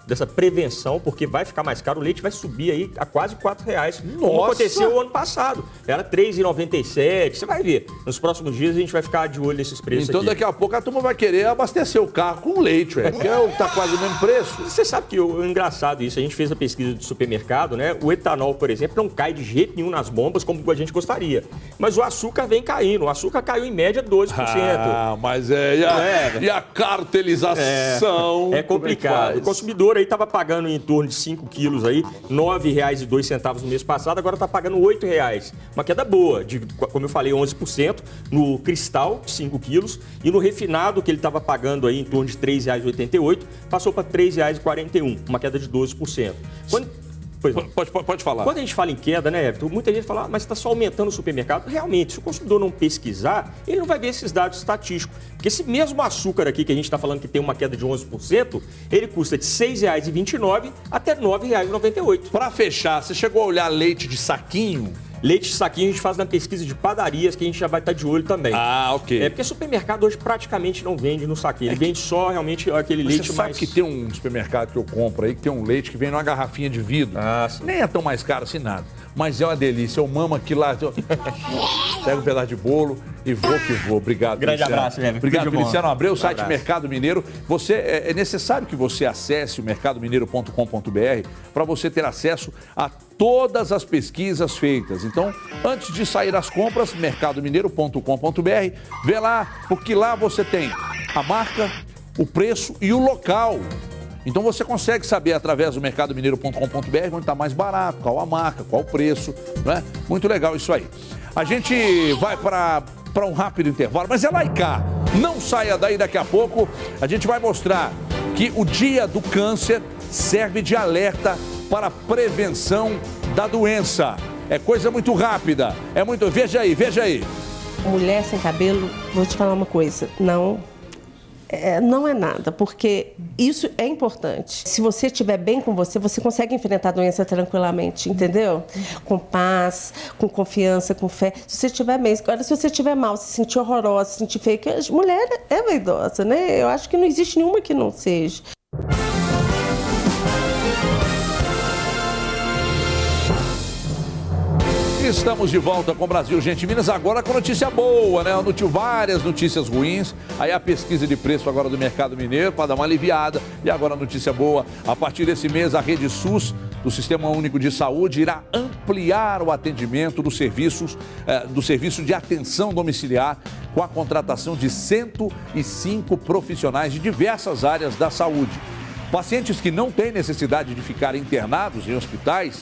dessa prevenção, porque vai ficar mais caro, o leite vai subir aí a quase R$ 4,00, como aconteceu o ano passado. Era R$ 3,97, você vai ver. Nos próximos dias a gente vai ficar de olho nesses preços então, aqui. Daqui a pouco a turma vai querer abastecer o carro com leite, porque tá quase o mesmo preço. Você sabe que é engraçado isso, a gente fez a pesquisa de supermercado, né? O etanol, por exemplo, não cai de jeito nenhum nas bombas como a gente gostaria. Mas o açúcar vem caindo. O açúcar caiu em média 12%. Mas e a cartelização? É complicado. O consumidor aí estava pagando em torno de 5 quilos aí, R$ 9,02 no mês passado, agora está pagando R$ 8,00. Uma queda boa, como eu falei, 11% no cristal, 5 quilos, e no refinado, que ele estava pagando aí em torno de R$ 3,88, passou para R$ 3,41, uma queda de 12%. Pode falar. Quando a gente fala em queda, né, Everton, muita gente fala, mas está só aumentando o supermercado. Realmente, se o consumidor não pesquisar, ele não vai ver esses dados estatísticos. Porque esse mesmo açúcar aqui que a gente está falando que tem uma queda de 11%, ele custa de R$ 6,29 até R$ 9,98. Para fechar, você chegou a olhar leite de saquinho? Leite de saquinho a gente faz na pesquisa de padarias, que a gente já vai estar de olho também. Ok. Porque supermercado hoje praticamente não vende no saquinho. Ele vende só realmente aquele leite mais... Você sabe que tem um supermercado que eu compro aí, que tem um leite que vem numa garrafinha de vidro. Sim. Nem é tão mais caro assim nada. Mas é uma delícia. Eu mamo aqui lá. Pego um pedaço de bolo e vou que vou. Obrigado, Grande Feliciano. abraço, Everton. Obrigado, Feliciano Abreu, site Mercado Mineiro. É necessário que você acesse o mercadomineiro.com.br para você ter acesso a todas as pesquisas feitas. Então, antes de sair as compras, mercadomineiro.com.br, vê lá, porque lá você tem a marca, o preço e o local. Então você consegue saber através do mercadomineiro.com.br onde está mais barato, qual a marca, qual o preço, né? Muito legal isso aí. A gente vai para um rápido intervalo, mas é lá e cá. Não saia daí, daqui a pouco a gente vai mostrar que o Dia do Câncer serve de alerta para a prevenção da doença. É coisa muito rápida, Veja aí. Mulher sem cabelo, vou te falar uma coisa, não é nada, porque isso é importante. Se você estiver bem com você, você consegue enfrentar a doença tranquilamente, entendeu? Com paz, com confiança, com fé. Se você estiver bem, agora se você estiver mal, se sentir horrorosa, se sentir feia, que a mulher é vaidosa, né? Eu acho que não existe nenhuma que não seja. Estamos de volta com o Brasil, gente. Minas, agora com notícia boa, né? Várias notícias ruins. Aí a pesquisa de preço agora do Mercado Mineiro para dar uma aliviada. E agora a notícia boa. A partir desse mês, a Rede SUS, do Sistema Único de Saúde, irá ampliar o atendimento dos serviços, do serviço de atenção domiciliar com a contratação de 105 profissionais de diversas áreas da saúde. Pacientes que não têm necessidade de ficar internados em hospitais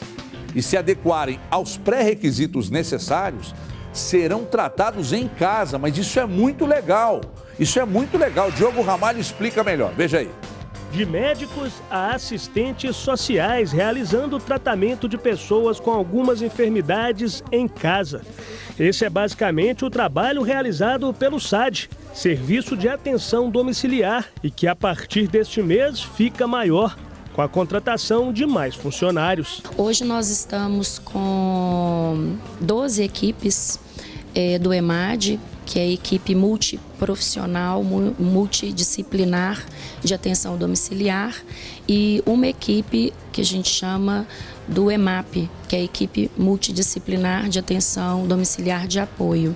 e se adequarem aos pré-requisitos necessários serão tratados em casa, mas isso é muito legal. Isso é muito legal. Diogo Ramalho explica melhor. Veja aí. De médicos a assistentes sociais realizando o tratamento de pessoas com algumas enfermidades em casa. Esse é basicamente o trabalho realizado pelo SAD, Serviço de Atenção Domiciliar, e que a partir deste mês fica maior, com a contratação de mais funcionários. Hoje nós estamos com 12 equipes do EMAD, que é a equipe multiprofissional, multidisciplinar de atenção domiciliar, e uma equipe que a gente chama do EMAP, que é a equipe multidisciplinar de atenção domiciliar de apoio.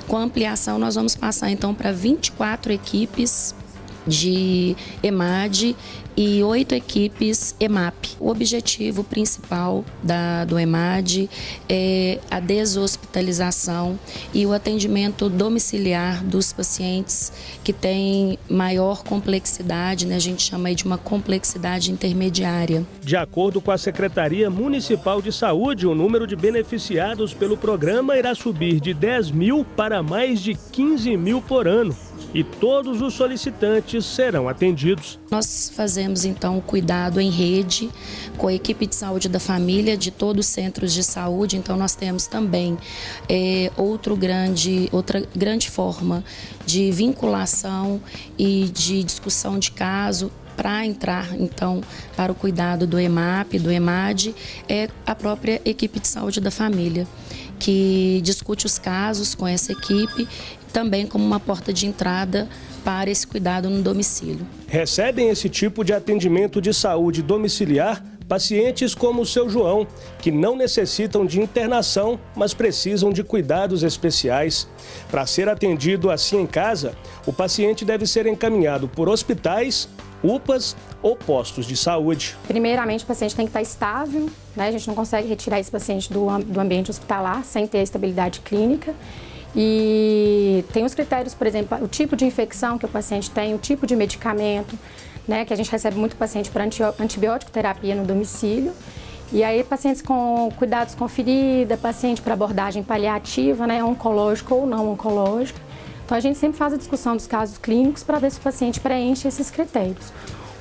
Com a ampliação, nós vamos passar então para 24 equipes de EMAD e 8 equipes EMAP. O objetivo principal do EMAD é a deshospitalização e o atendimento domiciliar dos pacientes que têm maior complexidade, né? A gente chama aí de uma complexidade intermediária. De acordo com a Secretaria Municipal de Saúde, o número de beneficiados pelo programa irá subir de 10 mil para mais de 15 mil por ano. E todos os solicitantes serão atendidos. Nós fazemos então o cuidado em rede com a equipe de saúde da família de todos os centros de saúde. Então nós temos também outra grande forma de vinculação e de discussão de caso para entrar então para o cuidado do EMAP, do EMAD, é a própria equipe de saúde da família, que discute os casos com essa equipe, também como uma porta de entrada para esse cuidado no domicílio. Recebem esse tipo de atendimento de saúde domiciliar pacientes como o seu João, que não necessitam de internação, mas precisam de cuidados especiais. Para ser atendido assim em casa, o paciente deve ser encaminhado por hospitais, UPAs ou postos de saúde. Primeiramente, o paciente tem que estar estável, né? A gente não consegue retirar esse paciente do ambiente hospitalar sem ter a estabilidade clínica. E tem os critérios, por exemplo, o tipo de infecção que o paciente tem, o tipo de medicamento, né? Que a gente recebe muito paciente para antibiótico terapia no domicílio. E aí, pacientes com cuidados com ferida, paciente para abordagem paliativa, né? Oncológica ou não oncológica. Então, a gente sempre faz a discussão dos casos clínicos para ver se o paciente preenche esses critérios.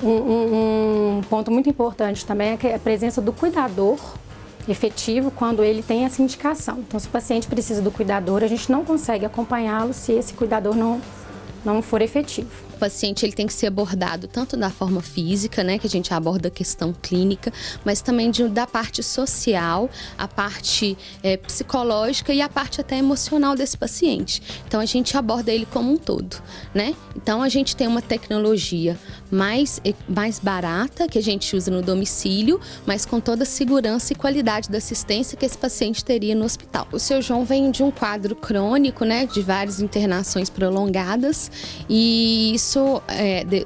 Um ponto muito importante também é a presença do cuidador efetivo quando ele tem essa indicação. Então, se o paciente precisa do cuidador, a gente não consegue acompanhá-lo se esse cuidador não for efetivo. O paciente ele tem que ser abordado tanto da forma física, né, que a gente aborda a questão clínica, mas também da parte social, a parte psicológica e a parte até emocional desse paciente. Então a gente aborda ele como um todo, né? Então a gente tem uma tecnologia mais barata que a gente usa no domicílio, mas com toda a segurança e qualidade da assistência que esse paciente teria no hospital. O seu João vem de um quadro crônico, né, de várias internações prolongadas, e isso,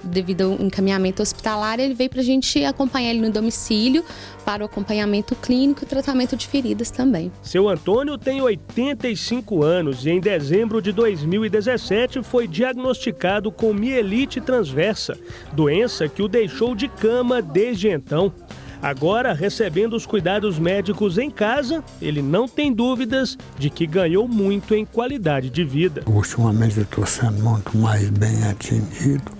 devido ao encaminhamento hospitalar, ele veio para a gente acompanhar ele no domicílio para o acompanhamento clínico e tratamento de feridas também. Seu Antônio tem 85 anos e em dezembro de 2017 foi diagnosticado com mielite transversa, doença que o deixou de cama desde então. Agora, recebendo os cuidados médicos em casa, ele não tem dúvidas de que ganhou muito em qualidade de vida. Ultimamente eu estou sendo muito mais bem atendido,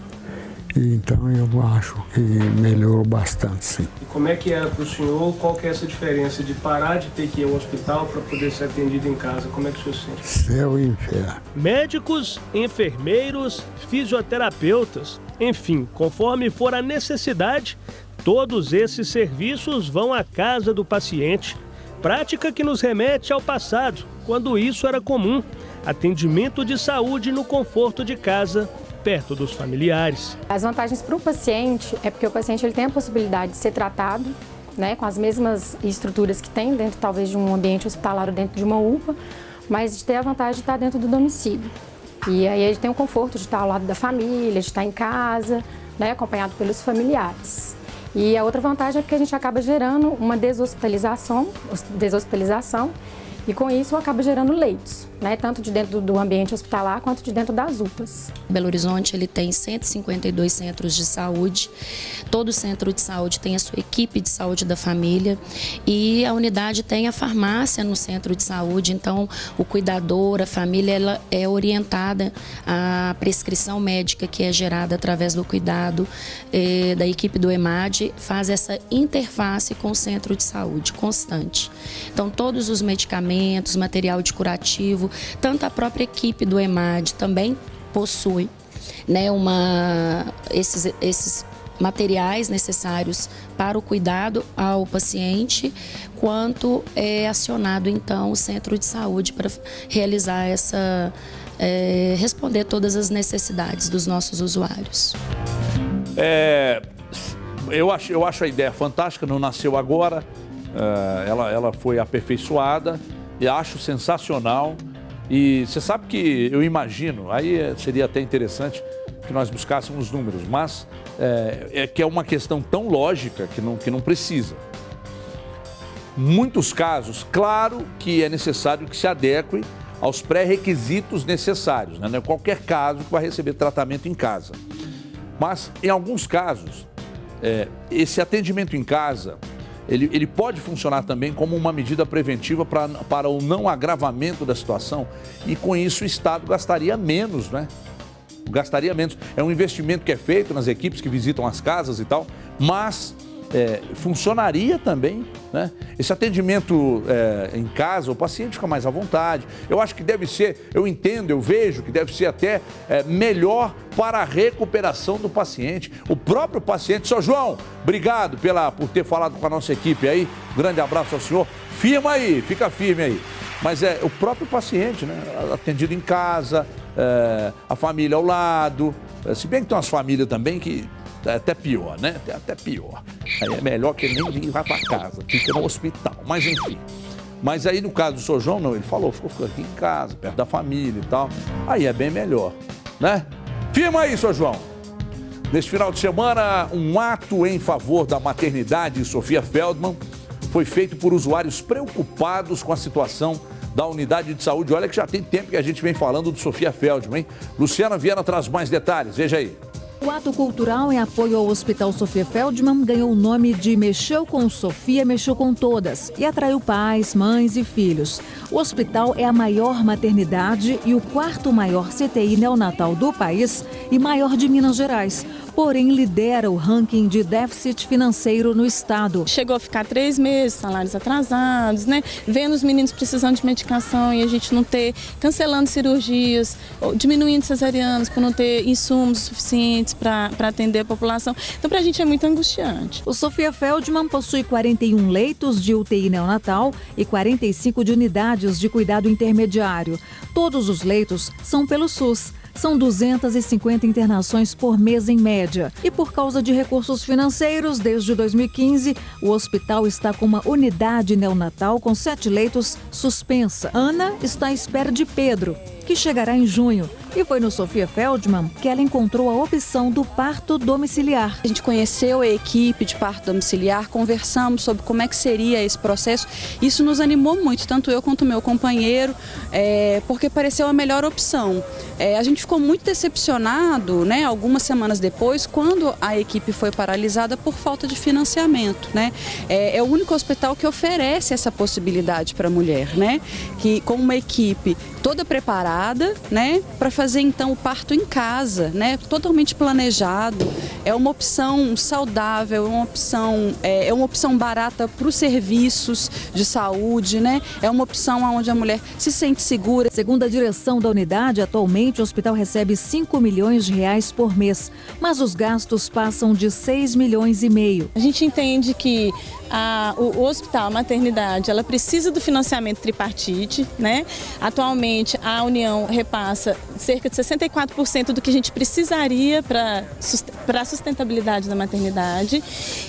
e então eu acho que melhorou bastante, sim. E como é que é para o senhor? Qual que é essa diferença de parar de ter que ir ao hospital para poder ser atendido em casa? Como é que o senhor sente? Céu e inferno. Médicos, enfermeiros, fisioterapeutas, enfim, conforme for a necessidade, todos esses serviços vão à casa do paciente, prática que nos remete ao passado, quando isso era comum, atendimento de saúde no conforto de casa, perto dos familiares. As vantagens para o paciente é porque o paciente ele tem a possibilidade de ser tratado, né, com as mesmas estruturas que tem dentro talvez de um ambiente hospitalar ou dentro de uma UPA, mas de ter a vantagem de estar dentro do domicílio. E aí ele tem o conforto de estar ao lado da família, de estar em casa, né, acompanhado pelos familiares. E a outra vantagem é porque a gente acaba gerando uma deshospitalização e com isso acaba gerando leitos. né, tanto de dentro do ambiente hospitalar quanto de dentro das UPAs. Belo Horizonte ele tem 152 centros de saúde, todo centro de saúde tem a sua equipe de saúde da família e a unidade tem a farmácia no centro de saúde, então o cuidador, a família, ela é orientada à prescrição médica que é gerada através do cuidado da equipe do EMAD, faz essa interface com o centro de saúde constante. Então todos os medicamentos, material de curativo, tanto a própria equipe do EMAD também possui, né, esses materiais necessários para o cuidado ao paciente, quanto é acionado então o centro de saúde para realizar responder todas as necessidades dos nossos usuários. Eu acho a ideia fantástica, não nasceu agora, ela foi aperfeiçoada e acho sensacional. E você sabe que eu imagino, aí seria até interessante que nós buscássemos números, mas que é uma questão tão lógica que não precisa. Muitos casos, claro que é necessário que se adequem aos pré-requisitos necessários, né? Não é qualquer caso que vai receber tratamento em casa. Mas, em alguns casos, esse atendimento em casa, ele pode funcionar também como uma medida preventiva para o não agravamento da situação e, com isso, o Estado gastaria menos, né? Gastaria menos. É um investimento que é feito nas equipes que visitam as casas e tal, mas funcionaria também, né? Esse atendimento em casa, o paciente fica mais à vontade. Eu acho que deve ser, eu vejo que deve ser até melhor para a recuperação do paciente. O próprio paciente. Seu João, obrigado por ter falado com a nossa equipe aí. Grande abraço ao senhor. Firma aí, fica firme aí. Mas é o próprio paciente, né? Atendido em casa, a família ao lado. Se bem que tem umas famílias também que é até pior, né? Até pior. Aí é melhor que ele nem vá para casa, fica no hospital. Mas enfim. Mas aí no caso do Sr. João, não, ele falou, ficou aqui em casa, perto da família e tal. Aí é bem melhor, né? Firma aí, Sr. João. Neste final de semana, um ato em favor da maternidade Sofia Feldman foi feito por usuários preocupados com a situação da unidade de saúde. Olha que já tem tempo que a gente vem falando do Sofia Feldman, hein? Luciana Viana traz mais detalhes, veja aí. O ato cultural em apoio ao Hospital Sofia Feldman ganhou o nome de Mexeu com Sofia, Mexeu com Todas e atraiu pais, mães e filhos. O hospital é a maior maternidade e o quarto maior CTI neonatal do país e maior de Minas Gerais. Porém, lidera o ranking de déficit financeiro no estado. Chegou a ficar 3 meses, salários atrasados, né? Vendo os meninos precisando de medicação e a gente não ter, cancelando cirurgias, diminuindo cesarianas por não ter insumos suficientes para atender a população. Então, para a gente é muito angustiante. O Sofia Feldman possui 41 leitos de UTI neonatal e 45 de unidades de cuidado intermediário. Todos os leitos são pelo SUS. São 250 internações por mês em média. E por causa de recursos financeiros, desde 2015, o hospital está com uma unidade neonatal com 7 leitos suspensa. Ana está à espera de Pedro, que chegará em junho. E foi no Sofia Feldman que ela encontrou a opção do parto domiciliar. A gente conheceu a equipe de parto domiciliar, conversamos sobre como é que seria esse processo. Isso nos animou muito, tanto eu quanto o meu companheiro, porque pareceu a melhor opção. A gente ficou muito decepcionado, né, algumas semanas depois, quando a equipe foi paralisada por falta de financiamento, né? É o único hospital que oferece essa possibilidade para a mulher, né? Que com uma equipe toda preparada, né, para fazer então o parto em casa, né, totalmente planejado. É uma opção saudável, é uma opção barata para os serviços de saúde, né? É uma opção onde a mulher se sente segura. Segundo a direção da unidade, atualmente o hospital recebe 5 milhões de reais por mês, mas os gastos passam de 6 milhões e meio. A gente entende que o hospital, a maternidade, ela precisa do financiamento tripartite, né? Atualmente a União repassa cerca de 64% do que a gente precisaria para a sustentabilidade da maternidade,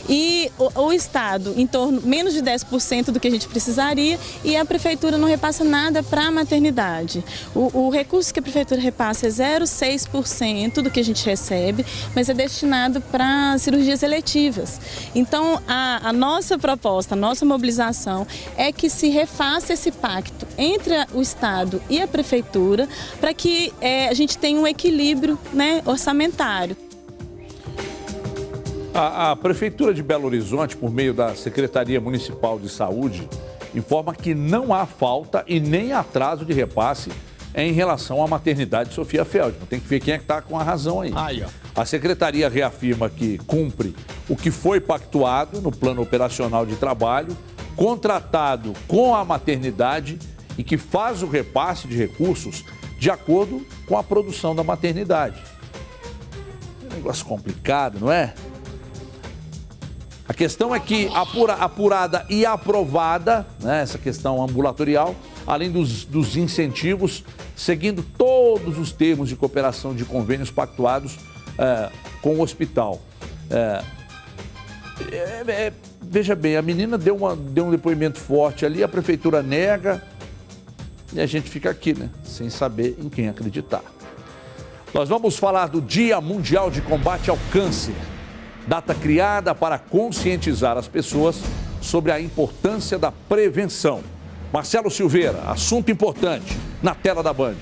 e o Estado em torno menos de 10% do que a gente precisaria, e a Prefeitura não repassa nada para a maternidade. O recurso que a Prefeitura repassa é 0,6% do que a gente recebe, mas é destinado para cirurgias eletivas. Então, a nossa proposta, a nossa mobilização é que se refaça esse pacto entre o Estado e a Prefeitura para que a gente tenha um equilíbrio, né, orçamentário. A Prefeitura de Belo Horizonte, por meio da Secretaria Municipal de Saúde, informa que não há falta e nem atraso de repasse em relação à maternidade Sofia Feldman. Tem que ver quem é que está com a razão aí. A Secretaria reafirma que cumpre o que foi pactuado no plano operacional de trabalho, contratado com a maternidade e que faz o repasse de recursos de acordo com a produção da maternidade. É um negócio complicado, não é? A questão é que apurada e aprovada, né, essa questão ambulatorial, além dos incentivos, seguindo todos os termos de cooperação de convênios pactuados com o hospital. Veja bem, a menina deu um depoimento forte ali, a prefeitura nega e a gente fica aqui, né, sem saber em quem acreditar. Nós vamos falar do Dia Mundial de Combate ao Câncer, data criada para conscientizar as pessoas sobre a importância da prevenção. Marcelo Silveira, assunto importante, na tela da Band.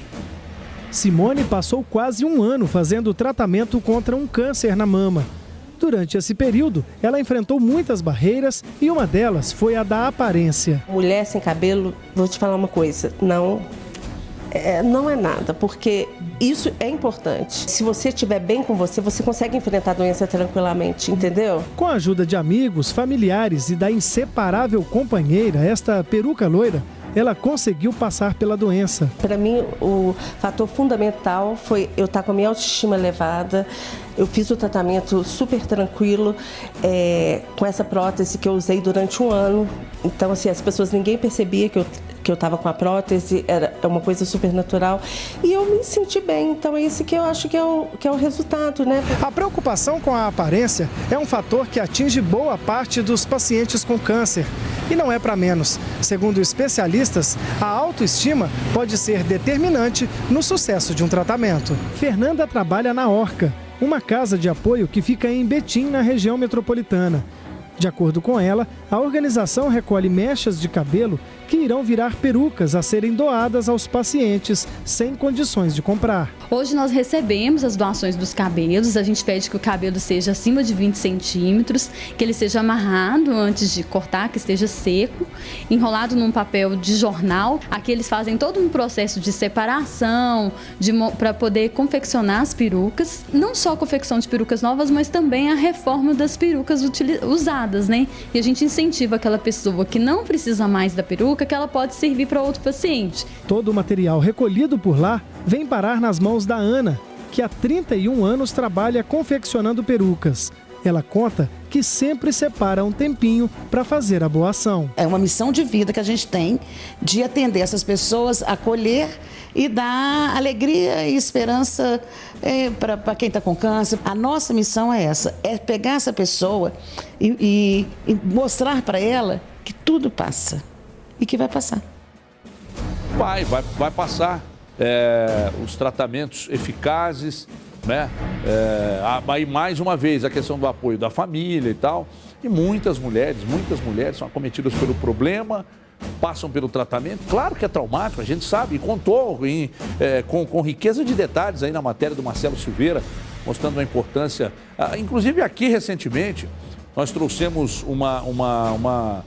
Simone passou quase um ano fazendo tratamento contra um câncer na mama. Durante esse período, ela enfrentou muitas barreiras e uma delas foi a da aparência. Mulher sem cabelo, vou te falar uma coisa, não é nada, porque isso é importante. Se você estiver bem com você, você consegue enfrentar a doença tranquilamente, entendeu? Com a ajuda de amigos, familiares e da inseparável companheira, esta peruca loira, ela conseguiu passar pela doença. Para mim, o fator fundamental foi eu estar com a minha autoestima elevada. Eu fiz o tratamento super tranquilo, com essa prótese que eu usei durante um ano. Então, assim, as pessoas, ninguém percebia que eu estava com a prótese, é uma coisa super natural. E eu me senti bem, então é isso que eu acho que é o resultado, né? A preocupação com a aparência é um fator que atinge boa parte dos pacientes com câncer. E não é para menos. Segundo especialistas, a autoestima pode ser determinante no sucesso de um tratamento. Fernanda trabalha na Orca, uma casa de apoio que fica em Betim, na região metropolitana. De acordo com ela, a organização recolhe mechas de cabelo que irão virar perucas a serem doadas aos pacientes sem condições de comprar. Hoje nós recebemos as doações dos cabelos, a gente pede que o cabelo seja acima de 20 centímetros, que ele seja amarrado antes de cortar, que esteja seco, enrolado num papel de jornal. Aqui eles fazem todo um processo de separação, para poder confeccionar as perucas, não só a confecção de perucas novas, mas também a reforma das perucas usadas, né? E a gente incentiva aquela pessoa que não precisa mais da peruca, que ela pode servir para outro paciente. Todo o material recolhido por lá vem parar nas mãos da Ana, que há 31 anos trabalha confeccionando perucas. Ela conta que sempre separa um tempinho para fazer a boa ação. É uma missão de vida que a gente tem de atender essas pessoas, acolher e dar alegria e esperança para quem está com câncer. A nossa missão é essa, é pegar essa pessoa e mostrar para ela que tudo passa e que vai passar. Vai passar. Os tratamentos eficazes, né? Aí mais uma vez a questão do apoio da família e tal. E muitas mulheres são acometidas pelo problema, passam pelo tratamento. Claro que é traumático, a gente sabe, e contou com riqueza de detalhes aí na matéria do Marcelo Silveira, mostrando a importância. Inclusive aqui recentemente nós trouxemos uma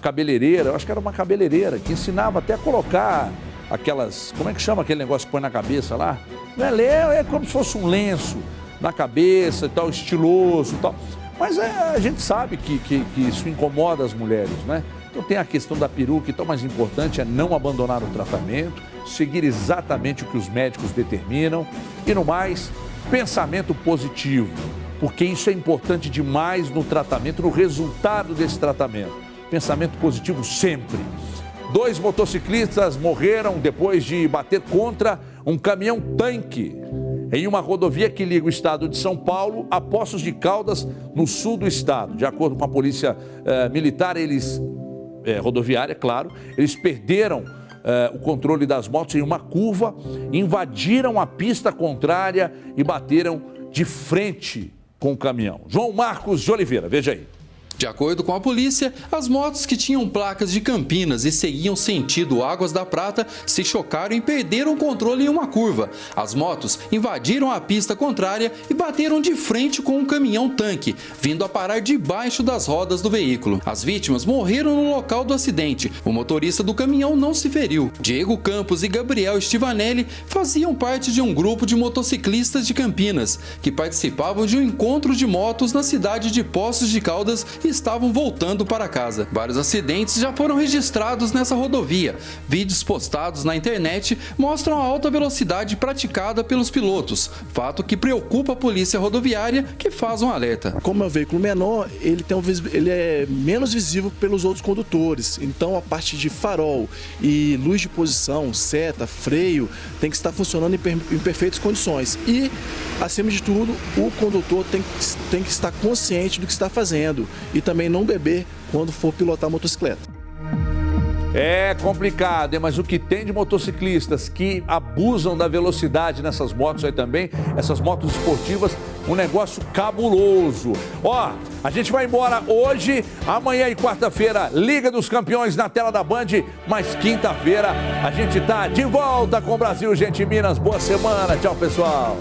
cabeleireira, eu acho que era uma cabeleireira, que ensinava até a colocar aquelas, como é que chama aquele negócio que põe na cabeça lá? É como se fosse um lenço na cabeça e tal, estiloso e tal. Mas a gente sabe que isso incomoda as mulheres, né? Então tem a questão da peruca, então o mais importante é não abandonar o tratamento, seguir exatamente o que os médicos determinam e no mais, pensamento positivo, porque isso é importante demais no tratamento, no resultado desse tratamento. Pensamento positivo sempre. 2 motociclistas morreram depois de bater contra um caminhão-tanque em uma rodovia que liga o estado de São Paulo a Poços de Caldas, no sul do estado. De acordo com a polícia militar, rodoviária, claro, eles perderam o controle das motos em uma curva, invadiram a pista contrária e bateram de frente com o caminhão. João Marcos de Oliveira, veja aí. De acordo com a polícia, as motos que tinham placas de Campinas e seguiam sentido Águas da Prata se chocaram e perderam o controle em uma curva. As motos invadiram a pista contrária e bateram de frente com um caminhão-tanque, vindo a parar debaixo das rodas do veículo. As vítimas morreram no local do acidente. O motorista do caminhão não se feriu. Diego Campos e Gabriel Stivanelli faziam parte de um grupo de motociclistas de Campinas, que participavam de um encontro de motos na cidade de Poços de Caldas e estavam voltando para casa. Vários acidentes já foram registrados nessa rodovia. Vídeos postados na internet mostram a alta velocidade praticada pelos pilotos, fato que preocupa a polícia rodoviária, que faz um alerta. Como é um veículo menor, ele é menos visível pelos outros condutores, então a parte de farol e luz de posição, seta, freio, tem que estar funcionando em perfeitas condições. E, acima de tudo, o condutor tem que estar consciente do que está fazendo e também não beber quando for pilotar motocicleta. É complicado, hein? Mas o que tem de motociclistas que abusam da velocidade nessas motos aí também, essas motos esportivas, um negócio cabuloso. Ó, a gente vai embora hoje, amanhã e quarta-feira, Liga dos Campeões na tela da Band, mas quinta-feira a gente tá de volta com o Brasil, gente, Minas. Boa semana, tchau, pessoal.